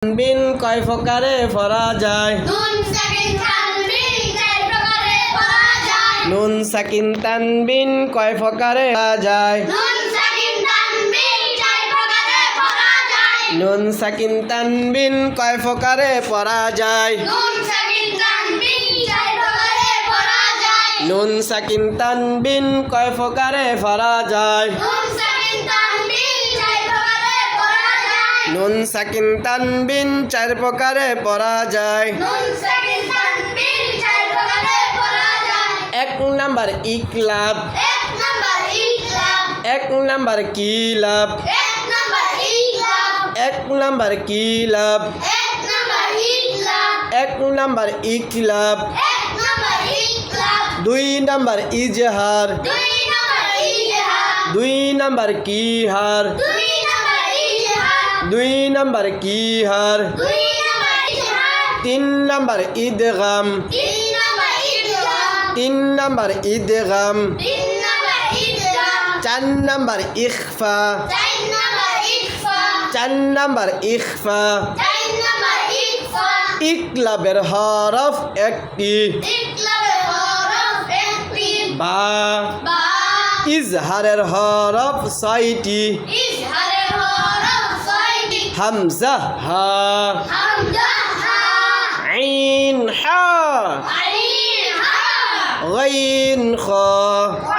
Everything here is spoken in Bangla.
বিন কয় প্রকারে পড়া যায়? নুন সাকিন তানবিন কয় প্রকারে পড়া যায়? নুন সাকিন তানবিন কয় প্রকারে পড়া যায়? নুন সাকিন তানবিন কয় প্রকারে পড়া যায়? নুন সাকিন তানবিন চার প্রকারে পড়া যায়। এক নাম্বার ইকলাব, এক নাম্বার কিলাব, এক নাম্বার কিলাব, এক নাম্বার ইকলাব, দুই নাম্বার ইজহার, দুই নাম্বার কিহার, দুই নাম্বার কিহার, তিন নাম্বার ইদগাম, তিন নাম্বার ইদগাম, চার নাম্বার ইখফা, চার নাম্বার ইখফা। ইকলাবের হরফ একটি, বা। ইজহারের হরফ ছয়টি, হামজা হা, আইন হা, গাইন খ।